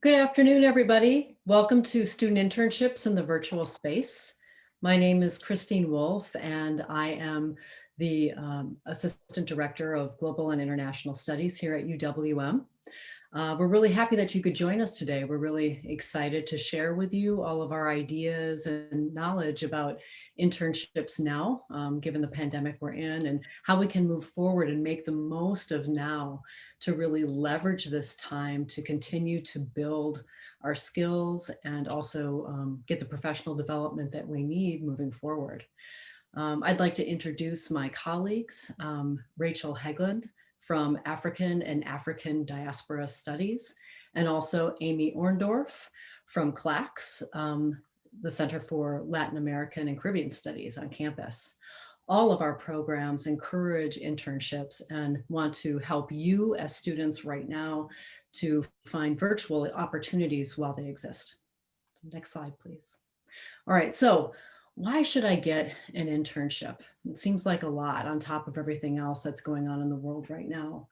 Good afternoon, everybody. Welcome to Student Internships in the Virtual Space. My name is Christine Wolf, and I am the Assistant Director of Global and International Studies here at UWM. We're really happy that you could join us today. We're really excited to share with you all of our ideas and knowledge about internships now, given the pandemic we're in, and how we can move forward and make the most of now to really leverage this time to continue to build our skills and also get the professional development that we need moving forward. I'd like to introduce my colleagues, Rachel Hegland from African and African Diaspora Studies, and also Amy Orndorff from CLACS, the Center for Latin American and Caribbean Studies on campus. All of our programs encourage internships and want to help you as students right now to find virtual opportunities while they exist. Next slide, please. All right, so why should I get an internship? It seems like a lot on top of everything else that's going on in the world right now,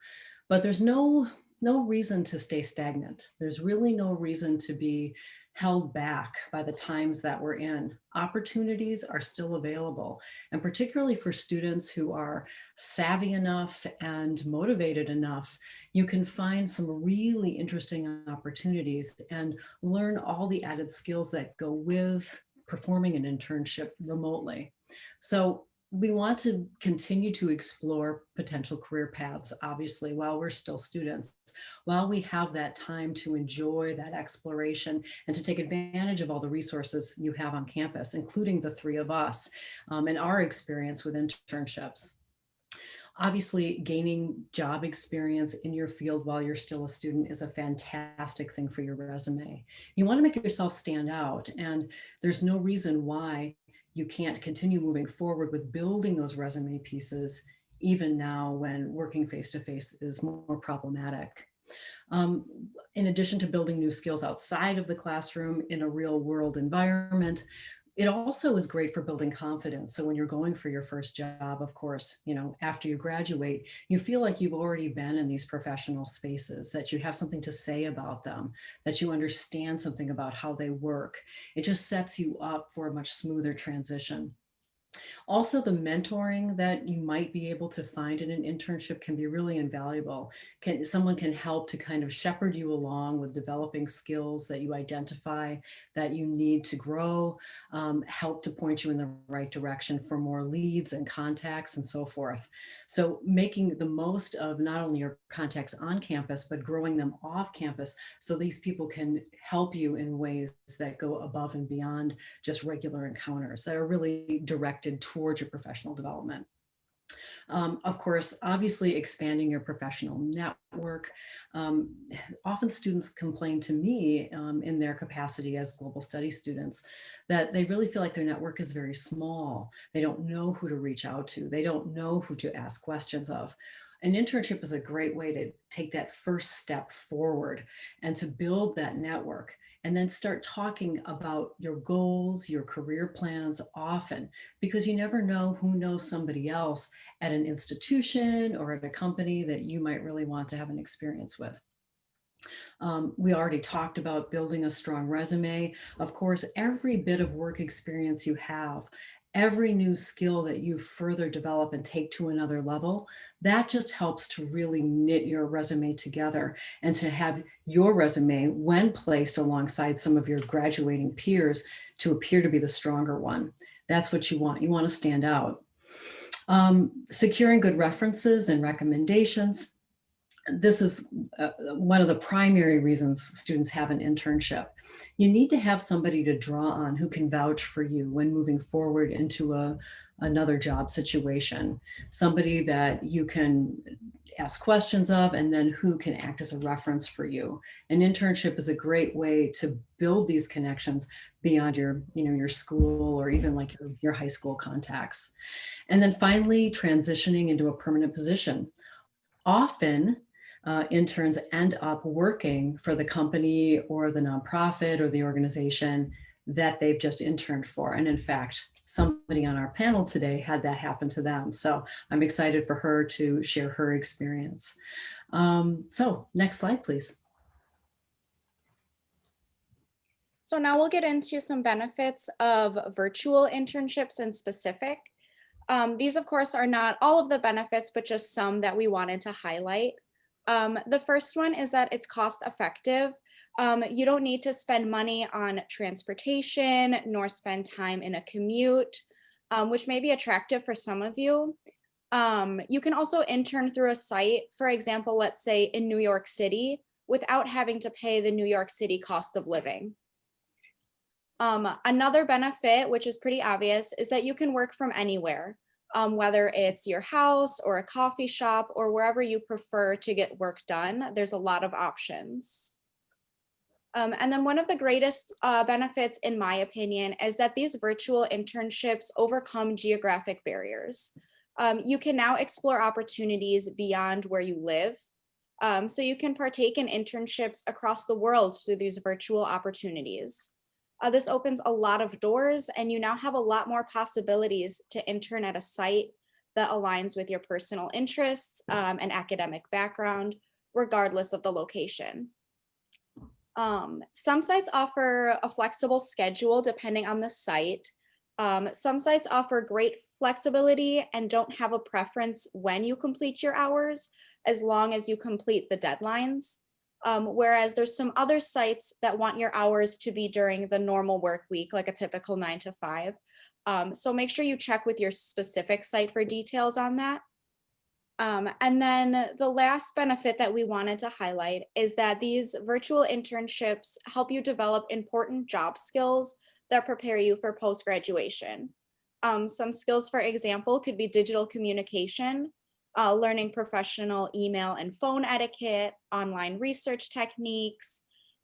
but there's no reason to stay stagnant. There's really no reason to be held back by the times that we're in. Opportunities are still available, and particularly for students who are savvy enough and motivated enough, you can find some really interesting opportunities and learn all the added skills that go with performing an internship remotely. So we want to continue to explore potential career paths, obviously, while we're still students, while we have that time to enjoy that exploration and to take advantage of all the resources you have on campus, including the three of us and our experience with internships. Obviously, gaining job experience in your field while you're still a student is a fantastic thing for your resume. You want to make yourself stand out, and there's no reason why you can't continue moving forward with building those resume pieces, even now when working face-to-face is more problematic. In addition to building new skills outside of the classroom in a real world environment, it also is great for building confidence. So when you're going for your first job, of course, after you graduate, you feel like you've already been in these professional spaces, that you have something to say about them, that you understand something about how they work. It just sets you up for a much smoother transition. Also, the mentoring that you might be able to find in an internship can be really invaluable. Someone can help to kind of shepherd you along with developing skills that you identify that you need to grow, help to point you in the right direction for more leads and contacts and so forth. So making the most of not only your contacts on campus, but growing them off campus so these people can help you in ways that go above and beyond just regular encounters that are really directed towards your professional development. Of course, obviously expanding your professional network. Often students complain to me in their capacity as global studies students that they really feel like their network is very small. They don't know who to reach out to. They don't know who to ask questions of. An internship is a great way to take that first step forward and to build that network, and then start talking about your goals, your career plans often, because you never know who knows somebody else at an institution or at a company that you might really want to have an experience with. We already talked about building a strong resume. Of course, every bit of work experience you have, every new skill that you further develop and take to another level, that just helps to really knit your resume together and to have your resume, when placed alongside some of your graduating peers, to appear to be the stronger one. That's what you want. You want to stand out. Securing good references and recommendations. This is one of the primary reasons students have an internship. You need to have somebody to draw on who can vouch for you when moving forward into another job situation. Somebody that you can ask questions of, and then who can act as a reference for you. An internship is a great way to build these connections beyond your school or even like your high school contacts. And then finally, transitioning into a permanent position. Often, interns end up working for the company or the nonprofit or the organization that they've just interned for. And in fact, somebody on our panel today had that happen to them. So I'm excited for her to share her experience. So next slide, please. So now we'll get into some benefits of virtual internships in specific. These, of course, are not all of the benefits, but just some that we wanted to highlight. The first one is that it's cost effective. You don't need to spend money on transportation, nor spend time in a commute, which may be attractive for some of you. You can also intern through a site, for example, let's say in New York City, without having to pay the New York City cost of living. Another benefit, which is pretty obvious, is that you can work from anywhere, whether it's your house or a coffee shop or wherever you prefer to get work done. There's a lot of options. And then one of the greatest benefits, in my opinion, is that these virtual internships overcome geographic barriers. You can now explore opportunities beyond where you live. So you can partake in internships across the world through these virtual opportunities. This opens a lot of doors, and you now have a lot more possibilities to intern at a site that aligns with your personal interests and academic background, regardless of the location. Some sites offer a flexible schedule depending on the site. Some sites offer great flexibility and don't have a preference when you complete your hours, as long as you complete the deadlines. Whereas there's some other sites that want your hours to be during the normal work week, like a typical 9 to 5. So make sure you check with your specific site for details on that. And then the last benefit that we wanted to highlight is that these virtual internships help you develop important job skills that prepare you for post-graduation. Some skills, for example, could be digital communication, learning professional email and phone etiquette, online research techniques,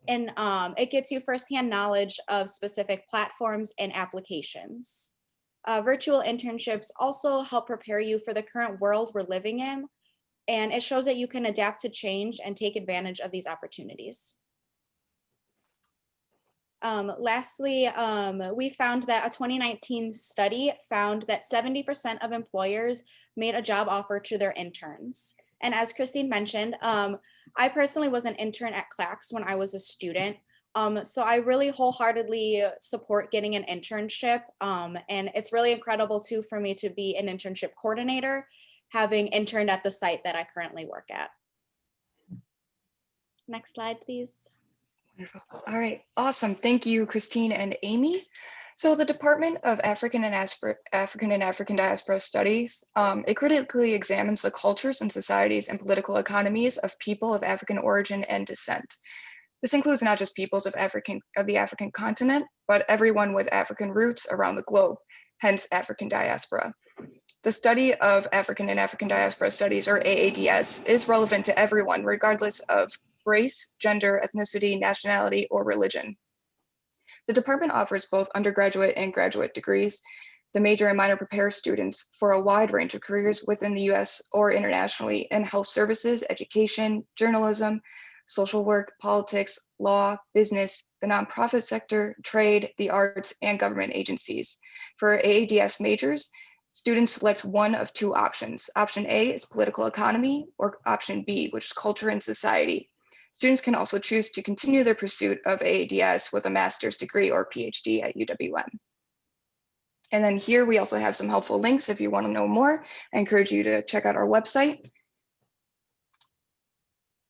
and it gets you firsthand knowledge of specific platforms and applications. Virtual internships also help prepare you for the current world we're living in, and it shows that you can adapt to change and take advantage of these opportunities. Lastly, we found that a 2019 study found that 70% of employers made a job offer to their interns. And as Christine mentioned, I personally was an intern at CLACS when I was a student. So I really wholeheartedly support getting an internship. And it's really incredible too for me to be an internship coordinator, having interned at the site that I currently work at. Next slide, please. Wonderful. All right, awesome. Thank you, Christine and Amy. So the Department of African and African Diaspora Studies, it critically examines the cultures and societies and political economies of people of African origin and descent. This includes not just peoples of the African continent, but everyone with African roots around the globe, hence African diaspora. The study of African and African Diaspora Studies, or AADS, is relevant to everyone, regardless of race, gender, ethnicity, nationality, or religion. The department offers both undergraduate and graduate degrees. The major and minor prepare students for a wide range of careers within the US or internationally in health services, education, journalism, social work, politics, law, business, the nonprofit sector, trade, the arts, and government agencies. For AADS majors, students select one of two options. Option A is political economy, or option B, which is culture and society. Students can also choose to continue their pursuit of AADS with a master's degree or PhD at UWM. And then here we also have some helpful links if you want to know more. I encourage you to check out our website.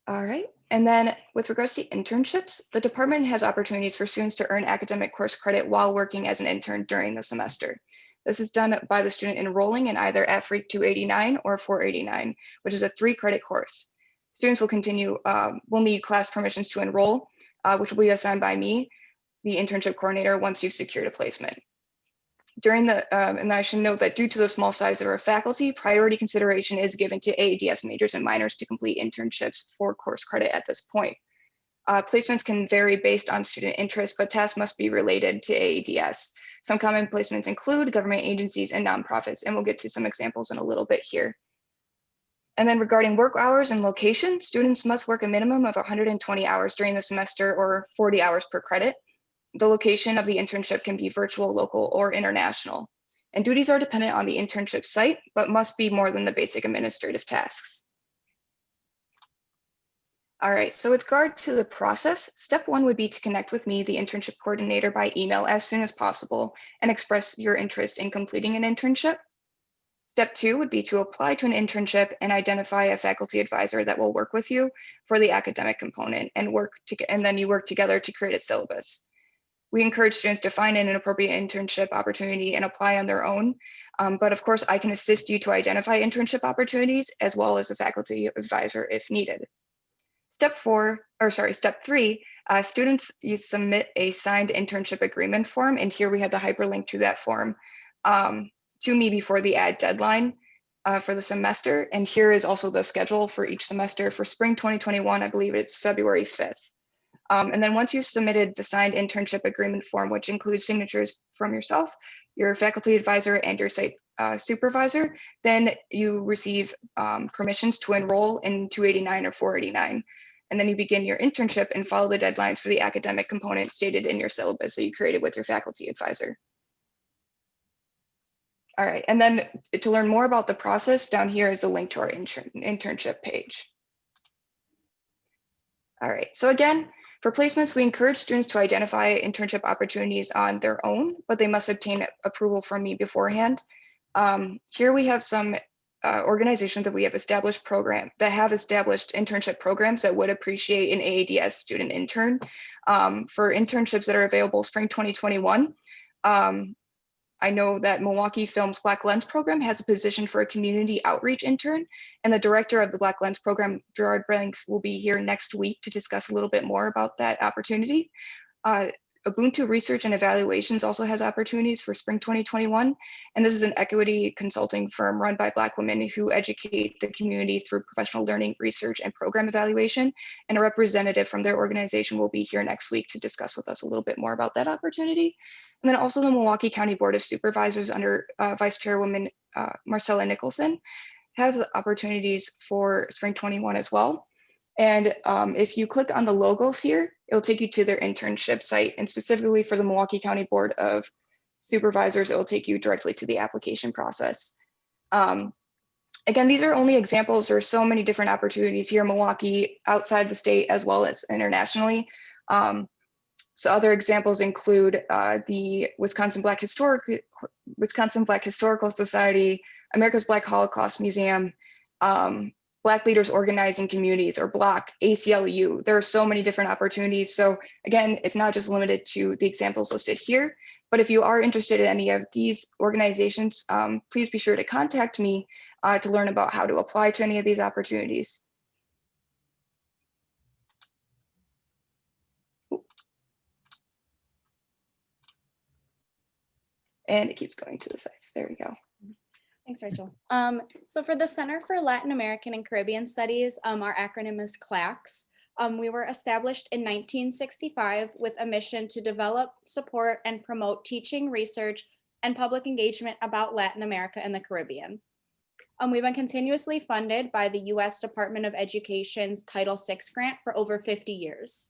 All right. And then with regards to internships, the department has opportunities for students to earn academic course credit while working as an intern during the semester. This is done by the student enrolling in either AFREAC 289 or 489, which is a 3-credit course. Students will need class permissions to enroll, which will be assigned by me, the internship coordinator, once you've secured a placement. And I should note that due to the small size of our faculty, priority consideration is given to AADS majors and minors to complete internships for course credit at this point. Placements can vary based on student interest, but tasks must be related to AADS. Some common placements include government agencies and nonprofits, and we'll get to some examples in a little bit here. And then regarding work hours and location, students must work a minimum of 120 hours during the semester or 40 hours per credit. The location of the internship can be virtual, local, or international. And duties are dependent on the internship site, but must be more than the basic administrative tasks. All right, so with regard to the process, step one would be to connect with me, the internship coordinator, by email as soon as possible and express your interest in completing an internship. Step two would be to apply to an internship and identify a faculty advisor that will work with you for the academic component and then you work together to create a syllabus. We encourage students to find an appropriate internship opportunity and apply on their own. But of course, I can assist you to identify internship opportunities as well as a faculty advisor if needed. Step three, you submit a signed internship agreement form. And here we have the hyperlink to that form to me before the add deadline for the semester. And here is also the schedule for each semester. For spring 2021, I believe it's February 5th. And then once you've submitted the signed internship agreement form, which includes signatures from yourself, your faculty advisor, and your site supervisor, then you receive permissions to enroll in 289 or 489. And then you begin your internship and follow the deadlines for the academic component stated in your syllabus that you created with your faculty advisor. All right, and then to learn more about the process, down here is the link to our internship page. All right, so again, for placements, we encourage students to identify internship opportunities on their own, but they must obtain approval from me beforehand. Here we have some organizations that have established internship programs that would appreciate an AADS student intern. For internships that are available spring 2021, I know that Milwaukee Film's Black Lens program has a position for a community outreach intern, and the director of the Black Lens program, Gerard Banks, will be here next week to discuss a little bit more about that opportunity. Ubuntu Research and Evaluations also has opportunities for spring 2021, and this is an equity consulting firm run by Black women who educate the community through professional learning, research, and program evaluation, and a representative from their organization will be here next week to discuss with us a little bit more about that opportunity. And then also the Milwaukee County Board of Supervisors under Vice Chairwoman Marcella Nicholson has opportunities for spring 21 as well. And if you click on the logos here, it'll take you to their internship site. And specifically for the Milwaukee County Board of Supervisors, it will take you directly to the application process. Again, these are only examples. There are so many different opportunities here in Milwaukee, outside the state, as well as internationally. So other examples include the Wisconsin Black Historical Society, America's Black Holocaust Museum, Black Leaders Organizing Communities, or BLOC, ACLU. There are so many different opportunities. So again, it's not just limited to the examples listed here, but if you are interested in any of these organizations, please be sure to contact me to learn about how to apply to any of these opportunities. And it keeps going to the sites. There we go. Thanks, Rachel. So for the Center for Latin American and Caribbean Studies, our acronym is CLACS. We were established in 1965 with a mission to develop, support, and promote teaching, research, and public engagement about Latin America and the Caribbean. We've been continuously funded by the U.S. Department of Education's Title VI grant for over 50 years.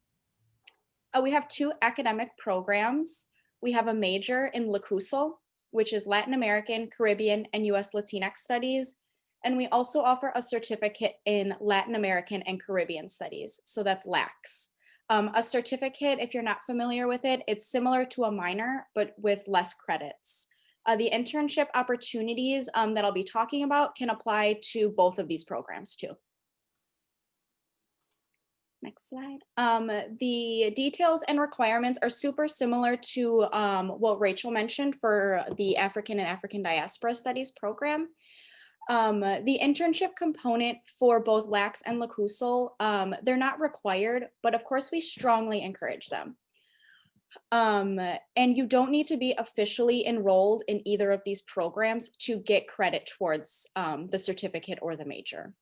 We have two academic programs. We have a major in LACUSL, which is Latin American, Caribbean, and US Latinx Studies. And we also offer a certificate in Latin American and Caribbean Studies. So that's LACS. A certificate, if you're not familiar with it, it's similar to a minor, but with less credits. The internship opportunities that I'll be talking about can apply to both of these programs too. Next slide. The details and requirements are super similar to what Rachel mentioned for the African and African Diaspora Studies program. The internship component for both LACS and LACUSL, they're not required, but of course we strongly encourage them. And you don't need to be officially enrolled in either of these programs to get credit towards the certificate or the major.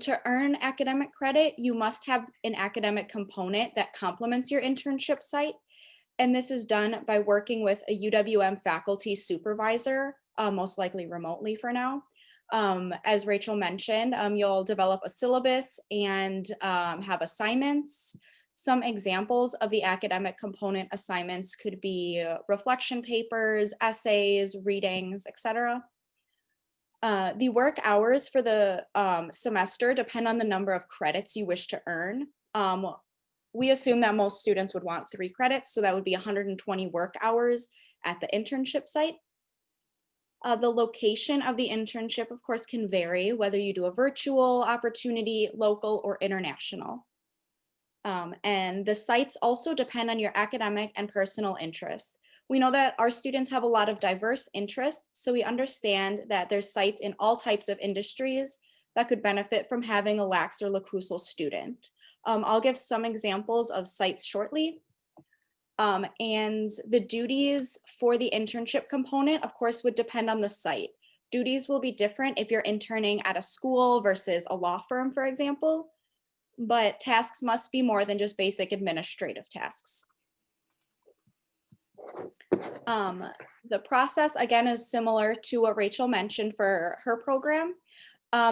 To earn academic credit, you must have an academic component that complements your internship site. And this is done by working with a UWM faculty supervisor, most likely remotely for now. As Rachel mentioned, you'll develop a syllabus and have assignments. Some examples of the academic component assignments could be reflection papers, essays, readings, etc. The work hours for the semester depend on the number of credits you wish to earn. We assume that most students would want 3 credits, so that would be 120 work hours at the internship site. The location of the internship, of course, can vary, whether you do a virtual opportunity, local, or international. And the sites also depend on your academic and personal interests. We know that our students have a lot of diverse interests, so we understand that there's sites in all types of industries that could benefit from having a LACS or LACUSL student. I'll give some examples of sites shortly. And the duties for the internship component, of course, would depend on the site. Duties will be different if you're interning at a school versus a law firm, for example, but tasks must be more than just basic administrative tasks. The process, again, is similar to what Rachel mentioned for her program.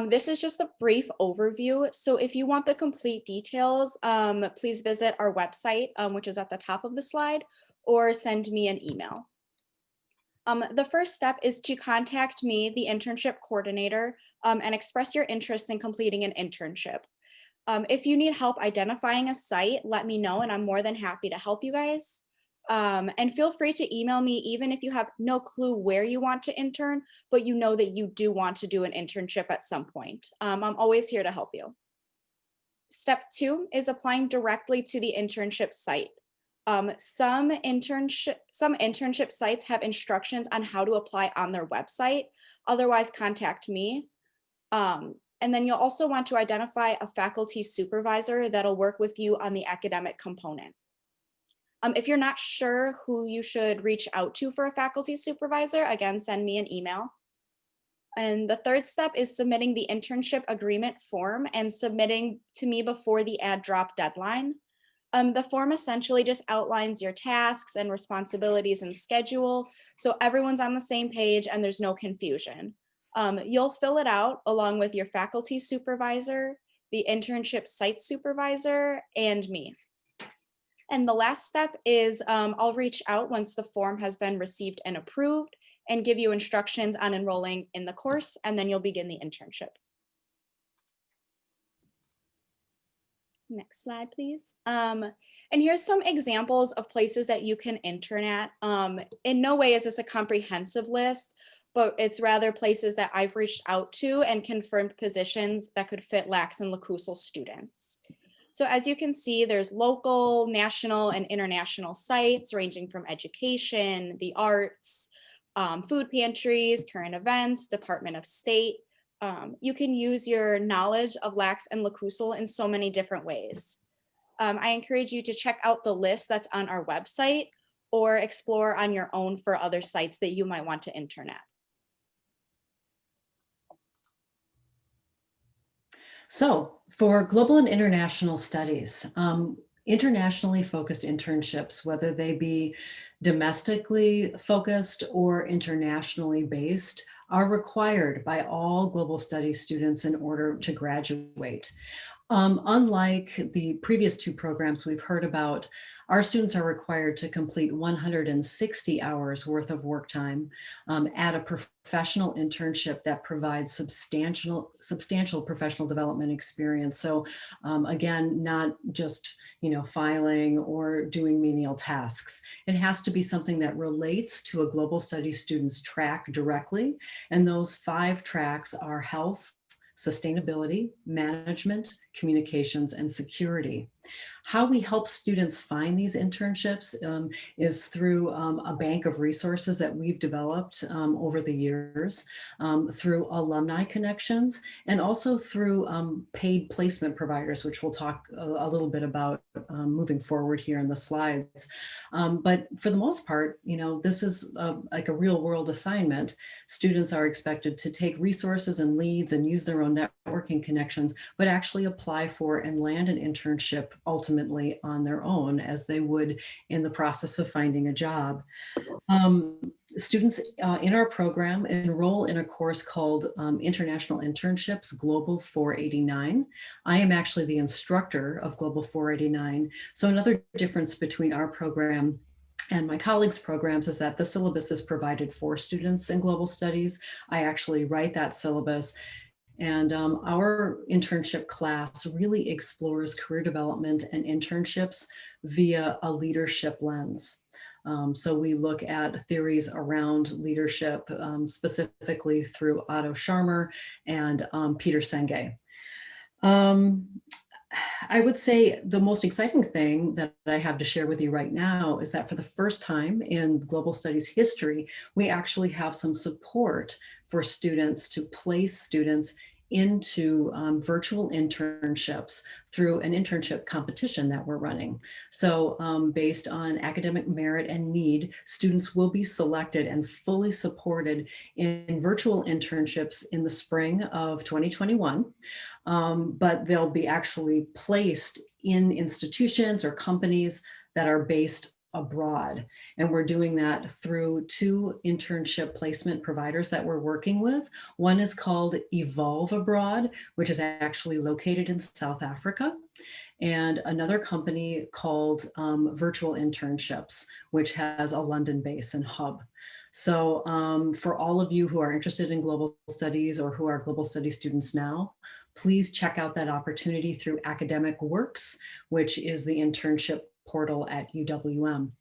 This is just a brief overview. So if you want the complete details, please visit our website, which is at the top of the slide, or send me an email. The first step is to contact me, the internship coordinator, and express your interest in completing an internship. If you need help identifying a site, let me know, and I'm more than happy to help you guys. And feel free to email me even if you have no clue where you want to intern, but you know that you do want to do an internship at some point. I'm always here to help you. Step 2 is applying directly to the internship site. Some internship sites have instructions on how to apply on their website. Otherwise, contact me. And then you'll also want to identify a faculty supervisor that'll work with you on the academic component. If you're not sure who you should reach out to for a faculty supervisor, again, send me an email. And the third step is submitting the internship agreement form and submitting to me before the ad drop deadline. The form essentially just outlines your tasks and responsibilities and schedule, so everyone's on the same page and there's no confusion. You'll fill it out along with your faculty supervisor, the internship site supervisor, and me. And the last step is I'll reach out once the form has been received and approved and give you instructions on enrolling in the course, and then you'll begin the internship. Next slide, please. And here's some examples of places that you can intern at. In no way is this a comprehensive list, but it's rather places that I've reached out to and confirmed positions that could fit LACS and LACUSL students. So as you can see, there's local, national, and international sites ranging from education, the arts, food pantries, current events, Department of State. You can use your knowledge of LACS and LACUSL in so many different ways. I encourage you to check out the list that's on our website or explore on your own for other sites that you might want to intern at. So for global and international studies, internationally focused internships, whether they be domestically focused or internationally based, are required by all global studies students in order to graduate. Unlike the previous 2 programs we've heard about, our students are required to complete 160 hours worth of work time at a professional internship that provides substantial professional development experience. So again, not just filing or doing menial tasks. It has to be something that relates to a global studies student's track directly. And those 5 tracks are health, sustainability, management, communications, and security. How we help students find these internships is through a bank of resources that we've developed over the years, through alumni connections, and also through paid placement providers, which we'll talk a little bit about moving forward here in the slides. But for the most part, this is like a real world assignment. Students are expected to take resources and leads and use their own networking connections, but actually apply for and land an internship ultimately on their own, as they would in the process of finding a job. Students in our program enroll in a course called International Internships Global 489. I am actually the instructor of Global 489. So another difference between our program and my colleagues' programs is that the syllabus is provided for students in global studies. I actually write that syllabus. And our internship class really explores career development and internships via a leadership lens. So we look at theories around leadership, specifically through Otto Scharmer and Peter Senge. I would say the most exciting thing that I have to share with you right now is that for the first time in global studies history, we actually have some support for students to place students into virtual internships through an internship competition that we're running. So based on academic merit and need, students will be selected and fully supported in virtual internships in the spring of 2021. But they'll be actually placed in institutions or companies that are based abroad. And we're doing that through two internship placement providers that we're working with. One is called Evolve Abroad, which is actually located in South Africa, and another company called Virtual Internships, which has a London base and hub. So for all of you who are interested in global studies or who are global studies students now, please check out that opportunity through Academic Works, which is the internship portal at UWM.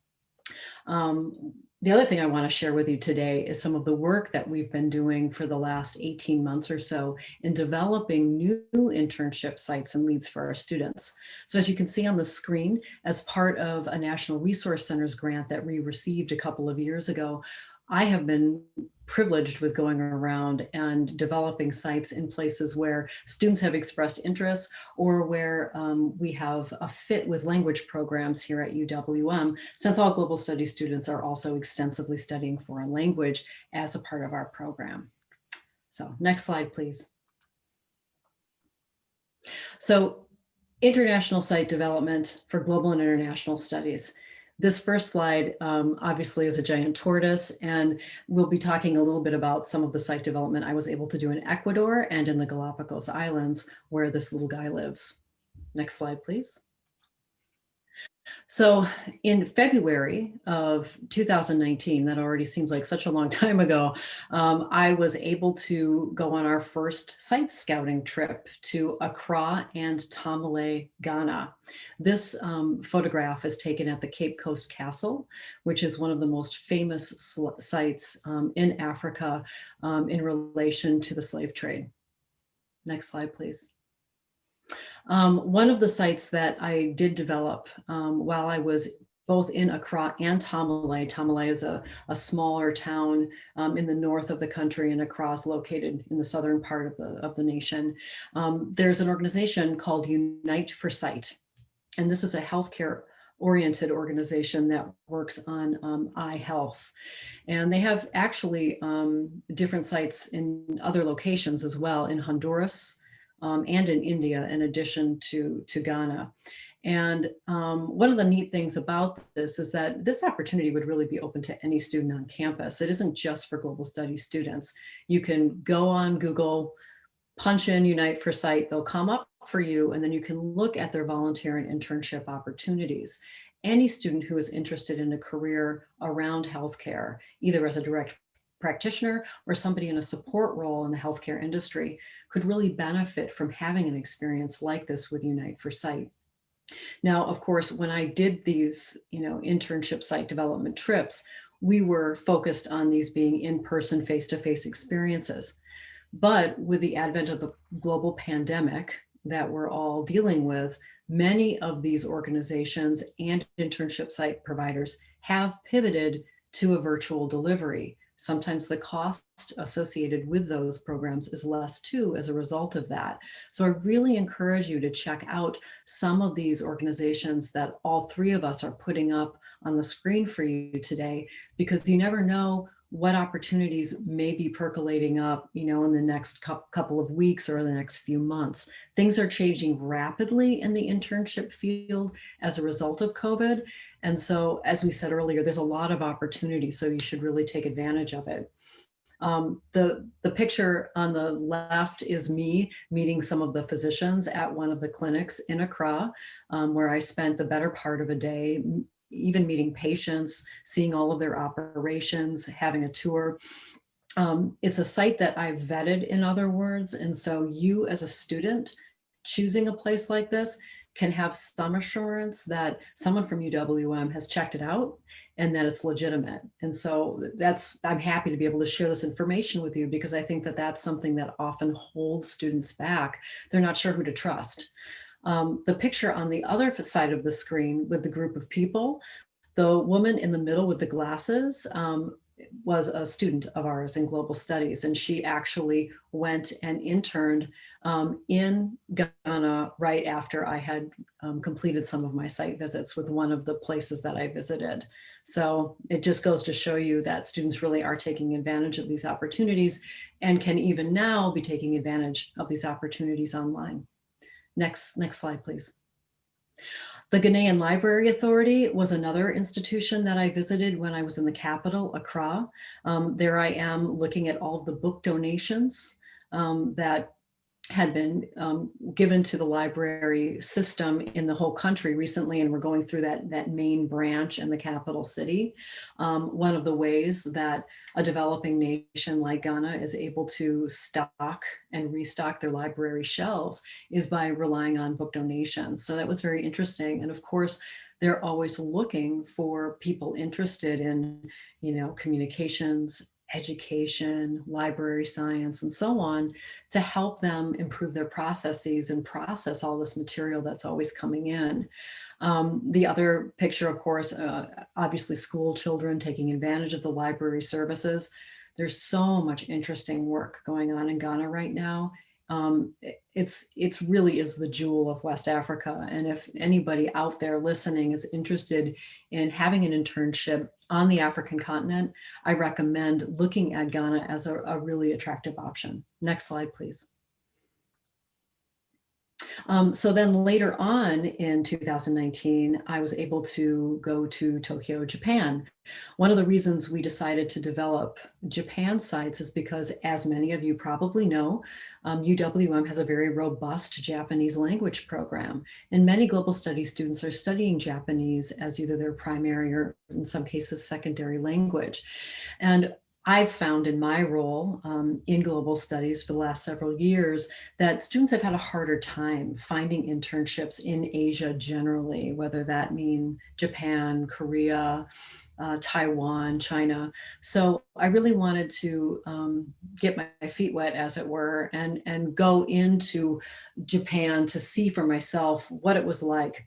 The other thing I want to share with you today is some of the work that we've been doing for the last 18 months or so in developing new internship sites and leads for our students. So as you can see on the screen, as part of a National Resource Centers grant that we received a couple of years ago, I have been privileged with going around and developing sites in places where students have expressed interest or where we have a fit with language programs here at UWM, since all global studies students are also extensively studying foreign language as a part of our program. So next slide, please. So international site development for global and international studies. This first slide obviously is a giant tortoise, and we'll be talking a little bit about some of the site development I was able to do in Ecuador and in the Galapagos Islands, where this little guy lives. Next slide, please. So in February of 2019, that already seems like such a long time ago, I was able to go on our first site scouting trip to Accra and Tamale, Ghana. This photograph is taken at the Cape Coast Castle, which is one of the most famous sites in Africa in relation to the slave trade. Next slide, please. One of the sites that I did develop while I was both in Accra and Tamale. Tamale is a smaller town in the north of the country, and Accra is located in the southern part of the nation. There's an organization called Unite for Sight, and this is a healthcare oriented organization that works on eye health. And they have actually different sites in other locations as well, in Honduras, and in India, in addition to Ghana. And one of the neat things about this is that this opportunity would really be open to any student on campus. It isn't just for global studies students. You can go on Google, punch in Unite for Sight, they'll come up for you, and then you can look at their volunteer and internship opportunities. Any student who is interested in a career around healthcare, either as a direct practitioner or somebody in a support role in the healthcare industry, could really benefit from having an experience like this with Unite for Sight. Now, of course, when I did these, internship site development trips, we were focused on these being in-person, face-to-face experiences. But with the advent of the global pandemic that we're all dealing with, many of these organizations and internship site providers have pivoted to a virtual delivery. Sometimes the cost associated with those programs is less too as a result of that. So I really encourage you to check out some of these organizations that all three of us are putting up on the screen for you today, because you never know what opportunities may be percolating up, in the next couple of weeks or the next few months. Things are changing rapidly in the internship field as a result of COVID. And so, as we said earlier, there's a lot of opportunity, so you should really take advantage of it. The picture on the left is me meeting some of the physicians at one of the clinics in Accra, where I spent the better part of a day even meeting patients, seeing all of their operations, having a tour. It's a site that I've vetted, in other words, and so you as a student choosing a place like this can have some assurance that someone from UWM has checked it out and that it's legitimate. And so I'm happy to be able to share this information with you, because I think that that's something that often holds students back. They're not sure who to trust. The picture on the other side of the screen with the group of people, the woman in the middle with the glasses, was a student of ours in global studies, and she actually went and interned in Ghana right after I had completed some of my site visits with one of the places that I visited. So it just goes to show you that students really are taking advantage of these opportunities, and can even now be taking advantage of these opportunities online. Next slide, please. The Ghanaian Library Authority was another institution that I visited when I was in the capital, Accra. There I am looking at all of the book donations that had been given to the library system in the whole country recently, and we're going through that main branch in the capital city. One of the ways that a developing nation like Ghana is able to stock and restock their library shelves is by relying on book donations. So that was very interesting. And of course, they're always looking for people interested in, communications, education, library science, and so on, to help them improve their processes and process all this material that's always coming in. The other picture, of course, obviously school children taking advantage of the library services. There's so much interesting work going on in Ghana right now. It's really is the jewel of West Africa. And if anybody out there listening is interested in having an internship on the African continent, I recommend looking at Ghana as a really attractive option. Next slide, please. So then later on in 2019, I was able to go to Tokyo, Japan. One of the reasons we decided to develop Japan sites is because, as many of you probably know, UWM has a very robust Japanese language program, and many global studies students are studying Japanese as either their primary or, in some cases, secondary language. And I've found in my role in global studies for the last several years that students have had a harder time finding internships in Asia generally, whether that mean Japan, Korea, Taiwan, China. So I really wanted to get my feet wet, as it were, and go into Japan to see for myself what it was like.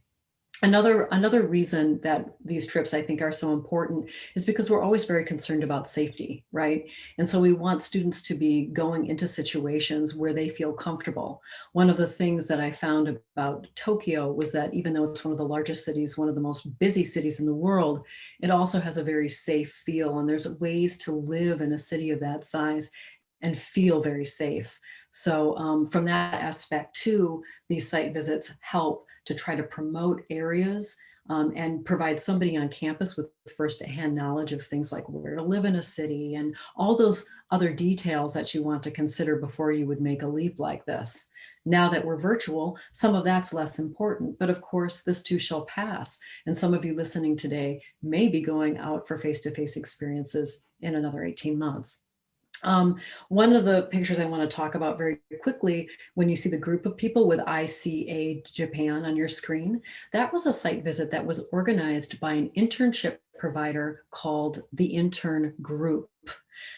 Another reason that these trips, I think, are so important is because we're always very concerned about safety, right? And so we want students to be going into situations where they feel comfortable. One of the things that I found about Tokyo was that even though it's one of the largest cities, one of the most busy cities in the world, it also has a very safe feel. And there's ways to live in a city of that size and feel very safe. So from that aspect too, these site visits help to try to promote areas and provide somebody on campus with first-hand knowledge of things like where to live in a city and all those other details that you want to consider before you would make a leap like this. Now that we're virtual, some of that's less important, but of course this too shall pass. And some of you listening today may be going out for face-to-face experiences in another 18 months. One of the pictures I want to talk about very quickly, when you see the group of people with ICA Japan on your screen, that was a site visit that was organized by an internship provider called the Intern Group.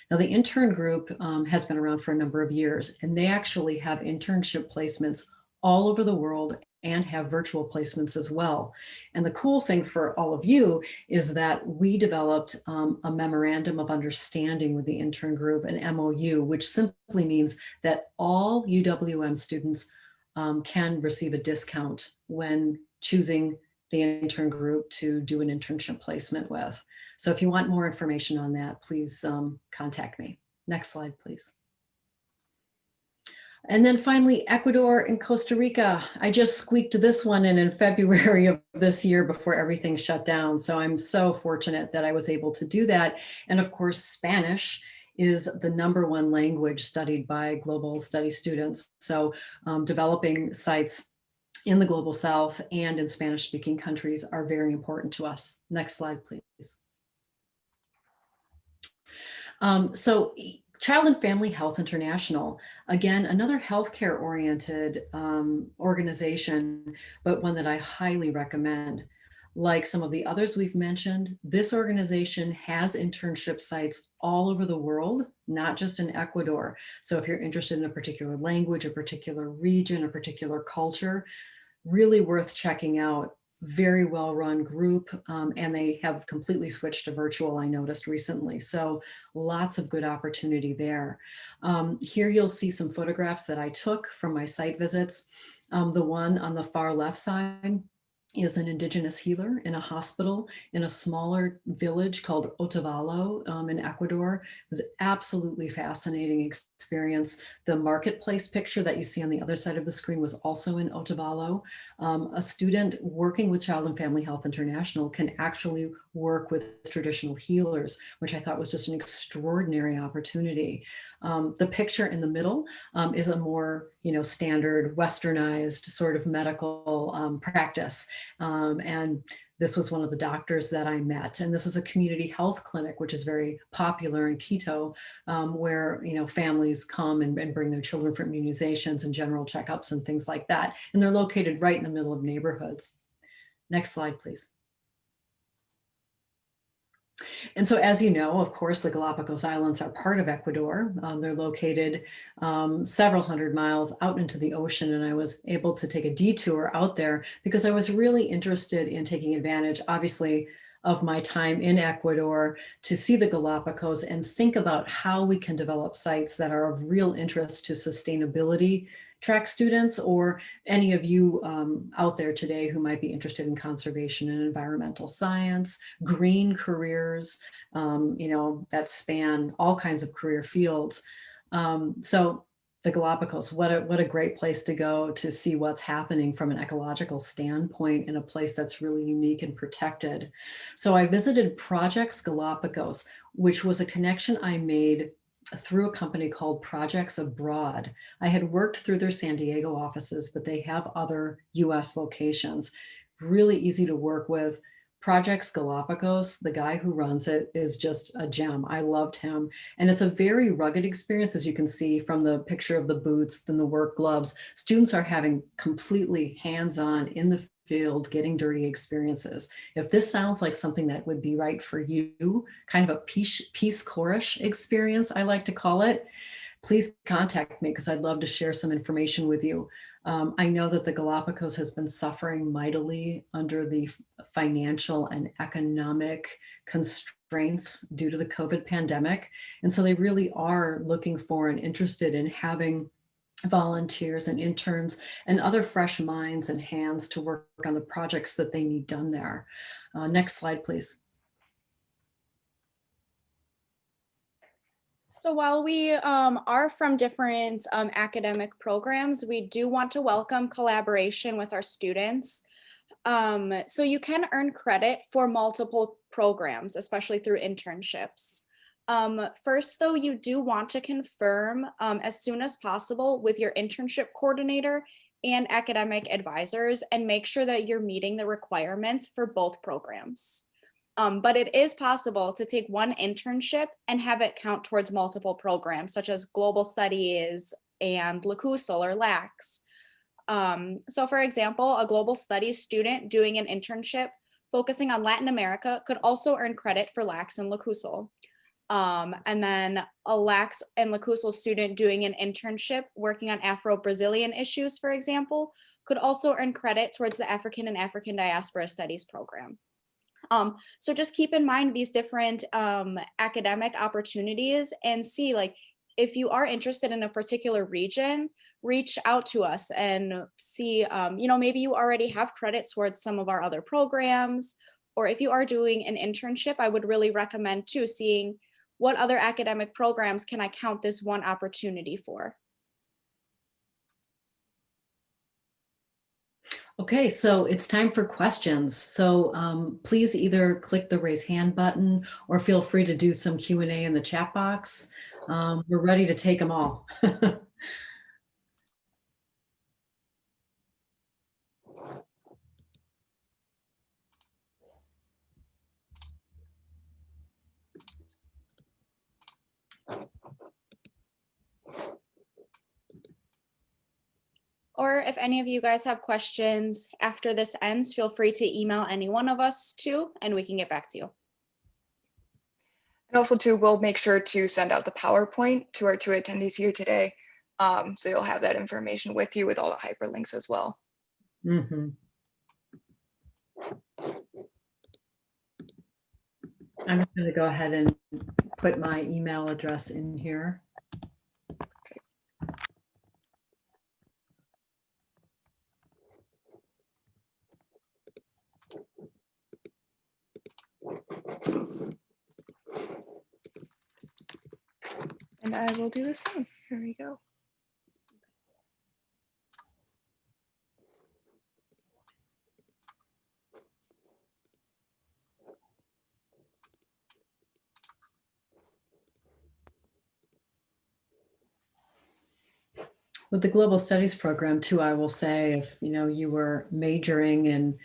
Now, the Intern Group has been around for a number of years, and they actually have internship placements all over the world and have virtual placements as well. And the cool thing for all of you is that we developed a memorandum of understanding with the Intern Group, an MOU, which simply means that all UWM students can receive a discount when choosing the Intern Group to do an internship placement with. So if you want more information on that, please contact me. Next slide, please. And then finally, Ecuador and Costa Rica. I just squeaked this one in February of this year before everything shut down. So I'm so fortunate that I was able to do that. And of course, Spanish is the #1 language studied by global study students. So developing sites in the Global South and in Spanish-speaking countries are very important to us. Next slide, please. So Child and Family Health International, again, another healthcare oriented organization, but one that I highly recommend. Like some of the others we've mentioned, this organization has internship sites all over the world, not just in Ecuador. So if you're interested in a particular language, a particular region, a particular culture, really worth checking out. Very well run group, and they have completely switched to virtual, I noticed recently. So lots of good opportunity there. Here you'll see some photographs that I took from my site visits. The one on the far left side is an indigenous healer in a hospital in a smaller village called Otavalo in Ecuador. It was absolutely fascinating experience. The marketplace picture that you see on the other side of the screen was also in Otavalo. A student working with Child and Family Health International can actually work with traditional healers, which I thought was just an extraordinary opportunity. The picture in the middle is a more, standard westernized sort of medical practice. And this was one of the doctors that I met. And this is a community health clinic, which is very popular in Quito, where, families come and bring their children for immunizations and general checkups and things like that. And they're located right in the middle of neighborhoods. Next slide, please. And so, as you know, of course, the Galapagos Islands are part of Ecuador. They're located several hundred miles out into the ocean. And I was able to take a detour out there because I was really interested in taking advantage, obviously, of my time in Ecuador to see the Galapagos and think about how we can develop sites that are of real interest to sustainability track students or any of you out there today who might be interested in conservation and environmental science, green careers, that span all kinds of career fields. So the Galapagos, what a great place to go to see what's happening from an ecological standpoint in a place that's really unique and protected. So I visited Projects Galapagos, which was a connection I made through a company called Projects Abroad. I had worked through their San Diego offices, but they have other US locations. Really easy to work with. Projects Galapagos, the guy who runs it is just a gem. I loved him. And it's a very rugged experience, as you can see from the picture of the boots and the work gloves. Students are having completely hands-on in the field, getting dirty experiences. If this sounds like something that would be right for you, kind of a Peace Corps-ish experience, I like to call it, please contact me because I'd love to share some information with you. I know that the Galapagos has been suffering mightily under the financial and economic constraints due to the COVID pandemic. And so they really are looking for and interested in having volunteers and interns and other fresh minds and hands to work on the projects that they need done there. Next slide, please. So while we are from different academic programs, we do want to welcome collaboration with our students. So you can earn credit for multiple programs, especially through internships. First, though, you do want to confirm as soon as possible with your internship coordinator and academic advisors and make sure that you're meeting the requirements for both programs. But it is possible to take one internship and have it count towards multiple programs, such as Global Studies and LACUSL or LACS. So for example, a Global Studies student doing an internship focusing on Latin America could also earn credit for LACS and LACUSL. And then a LACS and LACUSL student doing an internship working on Afro-Brazilian issues, for example, could also earn credit towards the African and African Diaspora Studies program. So just keep in mind these different academic opportunities and see, like, if you are interested in a particular region, reach out to us and see, maybe you already have credit towards some of our other programs, or if you are doing an internship, I would really recommend too seeing what other academic programs can I count this one opportunity for. Okay, so it's time for questions. So please either click the raise hand button or feel free to do some Q&A in the chat box. We're ready to take them all. Or if any of you guys have questions after this ends, feel free to email any one of us too, and we can get back to you. And also too, we'll make sure to send out the PowerPoint to our 2 attendees here today. So you'll have that information with you with all the hyperlinks as well. Mm-hmm. I'm just going to go ahead and put my email address in here. And I will do the same. Here we go. With the Global Studies program too, I will say, if you were majoring in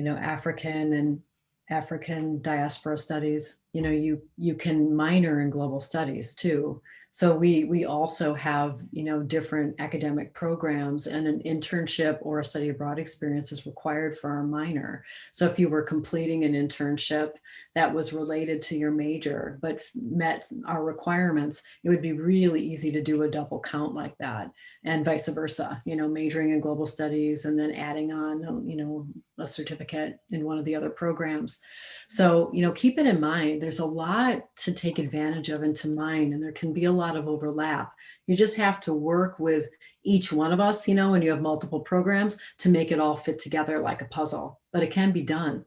African and African diaspora studies, you can minor in global studies too. So we also have different academic programs, and an internship or a study abroad experience is required for our minor. So if you were completing an internship that was related to your major but met our requirements, it would be really easy to do a double count like that, and vice versa, majoring in global studies and then adding on a certificate in one of the other programs. So keep it in mind, there's a lot to take advantage of and to mine, and there can be a lot of overlap. You just have to work with each one of us, when you have multiple programs, to make it all fit together like a puzzle, but it can be done.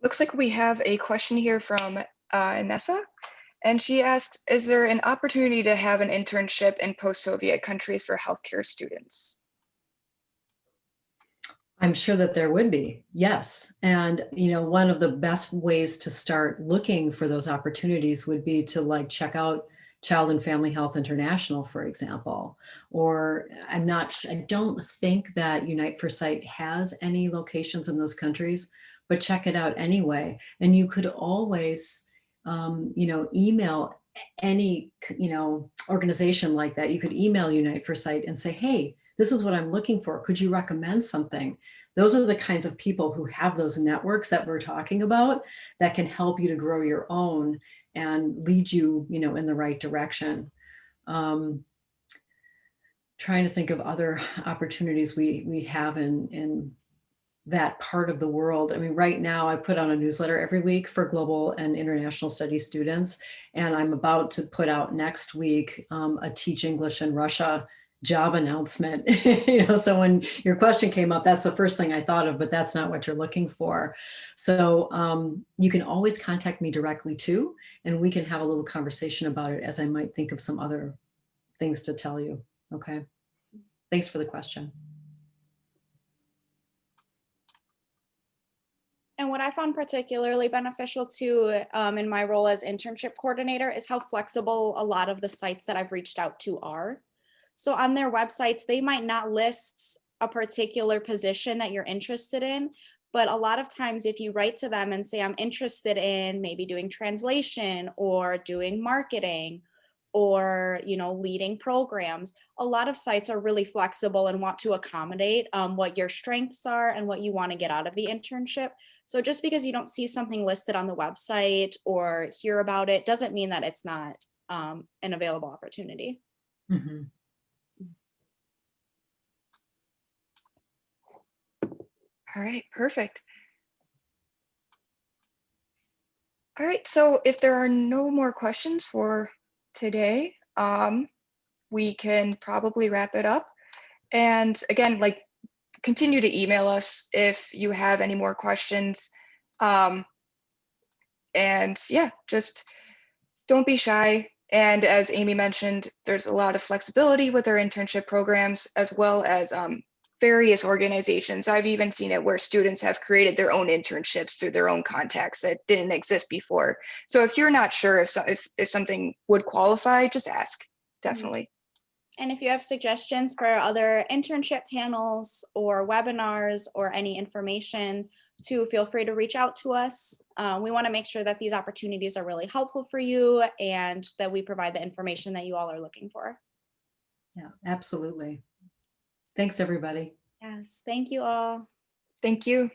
Looks like we have a question here from Inessa, and she asked, is there an opportunity to have an internship in post-Soviet countries for healthcare students? I'm sure that there would be, yes. And, one of the best ways to start looking for those opportunities would be to check out Child and Family Health International, for example. Or I don't think that Unite for Sight has any locations in those countries, but check it out anyway. And you could always, email any, organization like that. You could email Unite for Sight and say, hey, this is what I'm looking for. Could you recommend something? Those are the kinds of people who have those networks that we're talking about that can help you to grow your own and lead you, in the right direction. Trying to think of other opportunities we have in that part of the world. I mean, right now I put out a newsletter every week for global and international studies students, and I'm about to put out next week a Teach English in Russia job announcement. So when your question came up, that's the first thing I thought of, but that's not what you're looking for. So you can always contact me directly too, and we can have a little conversation about it, as I might think of some other things to tell you. Okay. Thanks for the question. And what I found particularly beneficial too, in my role as internship coordinator, is how flexible a lot of the sites that I've reached out to are. So on their websites, they might not list a particular position that you're interested in, but a lot of times if you write to them and say, I'm interested in maybe doing translation or doing marketing or, leading programs, a lot of sites are really flexible and want to accommodate what your strengths are and what you want to get out of the internship. So just because you don't see something listed on the website or hear about it doesn't mean that it's not an available opportunity. Mm-hmm. All right, perfect. All right, so if there are no more questions for today, we can probably wrap it up. And again, continue to email us if you have any more questions. And yeah, just don't be shy. And as Amy mentioned, there's a lot of flexibility with our internship programs, as well as various organizations. I've even seen it where students have created their own internships through their own contacts that didn't exist before. So if you're not sure if something would qualify, just ask, definitely. And if you have suggestions for other internship panels or webinars or any information, too, feel free to reach out to us. We want to make sure that these opportunities are really helpful for you and that we provide the information that you all are looking for. Yeah, absolutely. Thanks, everybody. Yes, thank you all. Thank you.